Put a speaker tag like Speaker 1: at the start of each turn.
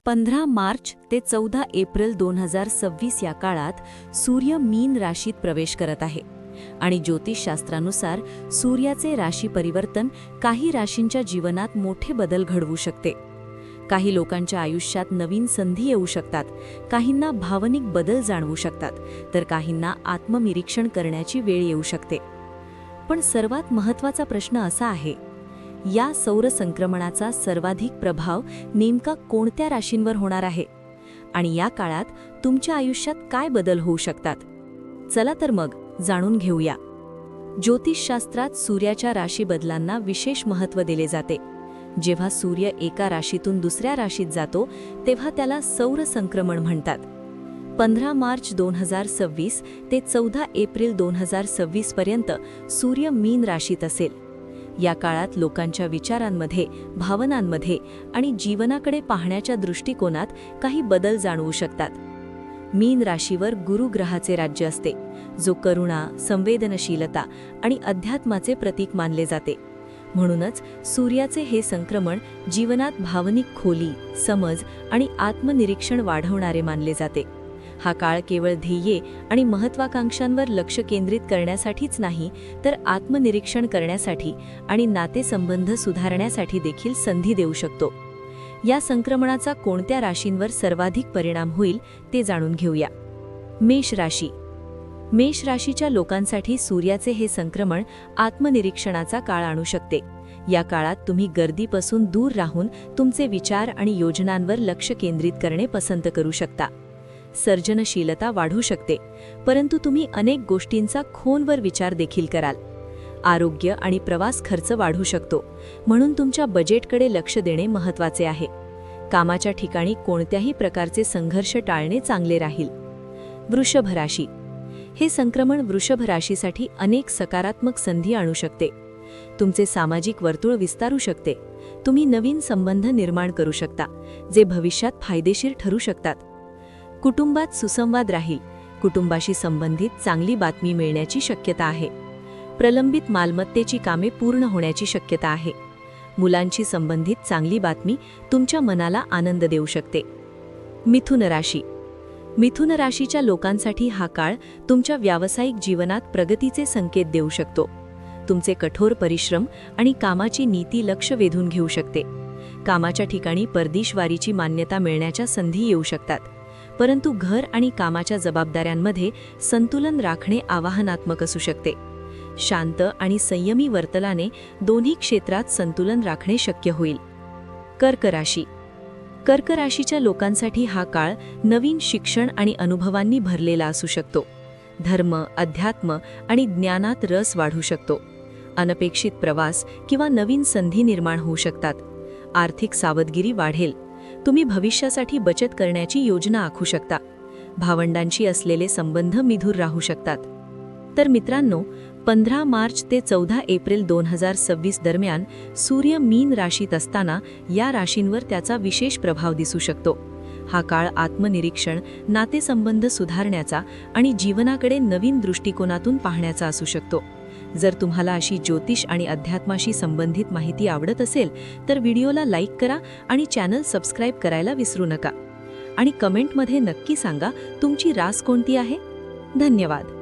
Speaker 1: 15 मार्च ते 14 एप्रिल 2026 या काळात सूर्य मीन राशीत प्रवेश करत आहे आणि ज्योतिषशास्त्रानुसार सूर्याचे राशी परिवर्तन काही राशींच्या जीवनात मोठे बदल घडवू शकते. काही लोकांच्या आयुष्यात नवीन संधी येऊ शकतात, काहींना भावनिक बदल जाणवू शकतात, तर काहींना आत्मनिरीक्षण करण्याची वेळ येऊ शकते. पण सर्वात महत्त्वाचा प्रश्न असा आहे, या सौर संक्रमणाचा सर्वाधिक प्रभाव नेमका कोणत्या राशींवर होणार आहे आणि या काळात तुमच्या आयुष्यात काय बदल होऊ शकतात? चला तर मग जाणून घेऊया. ज्योतिषशास्त्रात सूर्याच्या राशी बदलांना विशेष महत्त्व दिले जाते. जेव्हा सूर्य एका राशीतून दुसऱ्या राशीत जातो तेव्हा त्याला सौर संक्रमण म्हणतात. 15 मार्च 2026 ते 14 एप्रिल 2026 पर्यंत सूर्य मीन राशीत असेल. या काळात लोकांच्या विचारांमध्ये, भावनांमध्ये आणि जीवनाकडे पाहण्याच्या दृष्टिकोनात काही बदल जाणवू शकतात. मीन राशीवर गुरु ग्रहाचे राज्य असते, जो करुणा, संवेदनशीलता आणि अध्यात्माचे प्रतीक मानले जाते. म्हणूनच सूर्याचे हे संक्रमण जीवनात भावनिक खोली, समज आणि आत्मनिरीक्षण वाढवणारे मानले जाते. हा काळ केवळ ध्येय आणि महत्त्वाकांक्षांवर लक्ष केंद्रित करण्यासाठीच नाही, तर आत्मनिरीक्षण करण्यासाठी आणि नातेसंबंध सुधारण्यासाठी देखील संधी देऊ शकतो. या संक्रमणाचा कोणत्या राशींवर सर्वाधिक परिणाम होईल ते जाणून घेऊया. मेष राशी. मेष राशीच्या लोकांसाठी सूर्याचे हे संक्रमण आत्मनिरीक्षणाचा काळ आणू शकते. या काळात तुम्ही गर्दीपासून दूर राहून तुमचे विचार आणि योजनांवर लक्ष केंद्रित करणे पसंत करू शकता. सर्जनशीलता वाढू शकते, परंतु तुम्ही अनेक गोष्टींचा खोलवर विचार देखील कराल. आरोग्य आणि प्रवास खर्च वाढू शकतो, म्हणून तुमच्या बजेटकडे लक्ष देणे महत्त्वाचे आहे. कामाच्या ठिकाणी कोणत्याही प्रकारचे संघर्ष टाळणे चांगले राहील. वृषभ राशी. हे संक्रमण वृषभ राशीसाठी अनेक सकारात्मक संधी आणू शकते. तुमचे सामाजिक वर्तुळ विस्तारू शकते. तुम्ही नवीन संबंध निर्माण करू शकता, जे भविष्यात फायदेशीर ठरू शकतात. कुटुंबात सुसंवाद राहील. कुटुंबाशी संबंधित चांगली बातमी मिळण्याची शक्यता आहे. प्रलंबित मालमत्तेची कामे पूर्ण होण्याची शक्यता आहे. मुलांशी संबंधित चांगली बातमी तुमच्या मनाला आनंद देऊ शकते. मिथुन राशी. मिथुन राशीच्या लोकांसाठी हा काळ तुमच्या व्यावसायिक जीवनात प्रगतीचे संकेत देऊ शकतो. तुमचे कठोर परिश्रम आणि कामाची नीती लक्ष वेधून घेऊ शकते. कामाच्या ठिकाणी परदेशवारीची मान्यता मिळण्याच्या संधी येऊ शकतात, परंतु घर आणि कामाच्या जबाबदाऱ्यांमध्ये संतुलन राखणे आव्हानात्मक असू शकते. शांत आणि संयमी वर्तनाने दोन्ही क्षेत्रात संतुलन राखणे शक्य होईल. कर्क राशी. कर्क राशीच्या लोकांसाठी हा काळ नवीन शिक्षण आणि अनुभवांनी भरलेला असू शकतो. धर्म, अध्यात्म आणि ज्ञानात रस वाढू शकतो. अनपेक्षित प्रवास किंवा नवीन संधी निर्माण होऊ शकतात. आर्थिक सावधगिरी वाढेल. तुम्ही भविष्यासाठी बचत करण्याची योजना आखू शकता. भावंडांशी असलेले संबंध मिधुर राहू शकतात. तर मित्रांनो, 15 मार्च ते 14 एप्रिल 2026 दरम्यान सूर्य मीन राशीत असताना या राशींवर त्याचा विशेष प्रभाव दिसू शकतो. हा काळ आत्मनिरीक्षण, नातेसंबंध सुधारण्याचा आणि जीवनाकडे नवीन दृष्टिकोनातून पाहण्याचा असू शकतो. जर तुम्हाला अशी ज्योतिष आणि अध्यात्माशी संबंधित माहिती आवडत असेल तर व्हिडिओला लाईक करा आणि चॅनल सबस्क्राईब करायला विसरू नका. आणि कमेंटमध्ये नक्की सांगा तुमची रास कोणती आहे. धन्यवाद.